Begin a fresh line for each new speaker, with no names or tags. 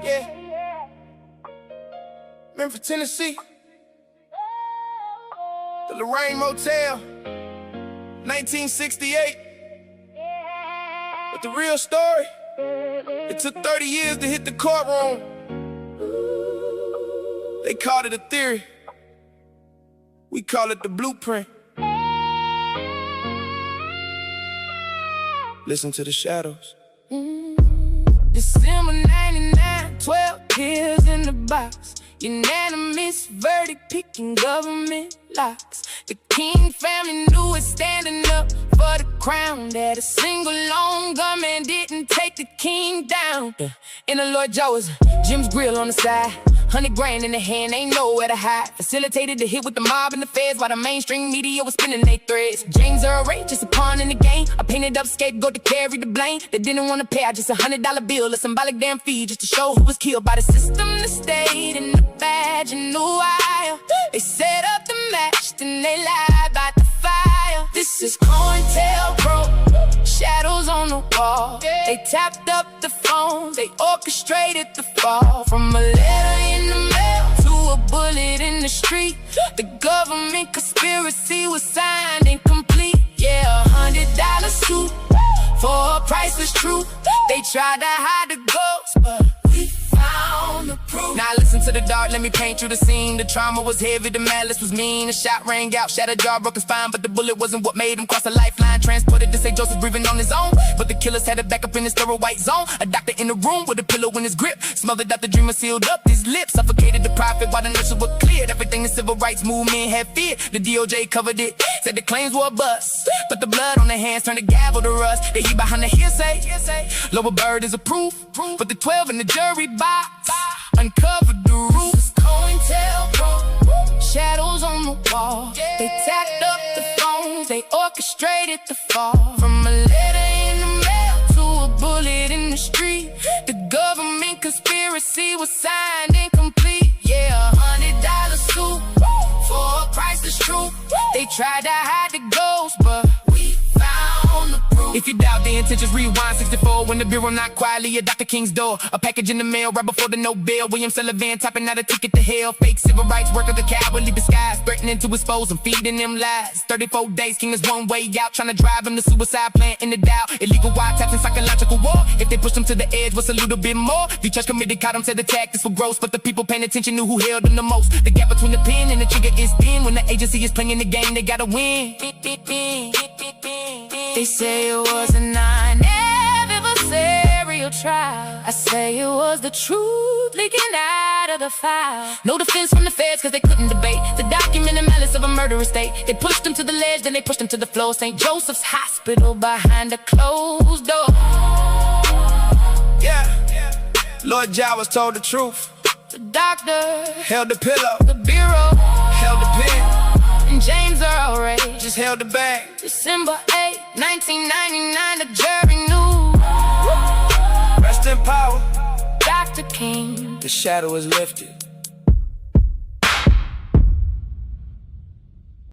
Yeah. Memphis, Tennessee. The Lorraine Motel. 1968. But the real story, it took 30 years to hit the courtroom. They called it a theory. We call it the blueprint. Listen to the shadows.
December 99, 12 pills in the box. Unanimous verdict, picking government locks. The King family knew it, standing up for the crown, that a single lone gunman didn't take the king down. In the Lord Joe's, Jim's grill on the side, 100 grand in the hand, ain't nowhere to hide. Facilitated the hit with the mob and the feds, while the mainstream media was spinning their threads. James Earl Ray, just a pawn in the game, a painted up scapegoat to carry the blame. They didn't want to pay out just $100 bill, a symbolic damn fee, just to show who was killed by the system, the state, and the badge in the wire. They set up the match, then they lied about the fire. This is COINTELPRO, shadows on the wall. They tapped up the phone, they orchestrated the fall. From a letter in the mail to a bullet in the street, the government conspiracy was signed and complete. Yeah, $100 suit for a priceless truth. They tried to hide the ghost, but we found the proof. Now listen to the dark, let me paint you the scene. The trauma was heavy, the malice was mean. The shot rang out, shattered jaw, broke his spine, but the bullet wasn't what made him cross the lifeline. Transported to St. Joseph, breathing on his own, but the killers had it back up in his thorough white zone. A doctor in the room with a pillow in his grip, smothered out the dreamer, sealed up his lips, suffocated the prophet while the nurses were cleared. Everything the civil rights movement had feared, the DOJ covered it, said the claims were a bust, but the blood on their hands turned the gavel to rust. They hid behind the hearsay. Lower bird is a proof, but the 12 in the jury box uncovered the roof. COINTELPRO, shadows on the wall. They tacked up the phones, they orchestrated the fall. From a letter in the mail to a bullet in the street, the government conspiracy was signed and complete. Yeah, $100 suit for a priceless truth. They tried to hide the ghost, but we found the proof. If you doubt the intentions, rewind 64. When the bureau knocked quietly at Dr. King's door, a package in the mail right before the no bail. William Sullivan typing out a ticket to hell. Fake civil rights worker, the cowardly disguise, threatening to expose them, feeding them lies. 34 days, King is one way out, trying to drive him to suicide, plant in the doubt. Illegal wiretaps and psychological war. If they pushed him to the edge, what's a little bit more? The judge committee caught him, said the tactics were gross, but the people paying attention knew who held him the most. The gap between the pen and the trigger is thin. When the agency is playing the game, they gotta win. They say it was a non-adversarial trial. I say it was the truth leaking out of the file. No defense from the feds, cause they couldn't debate the documented malice of a murderous state. They pushed him to the ledge, then they pushed him to the floor. St. Joseph's Hospital behind a closed door.
Yeah, Lord Jah was told the truth.
The doctor
held the pillow,
the bureau
held the pen,
and James Earl Ray
just held the bag.
December 8, 1999, the jury knew.
Rest in power,
Dr. King.
the shadow is lifted.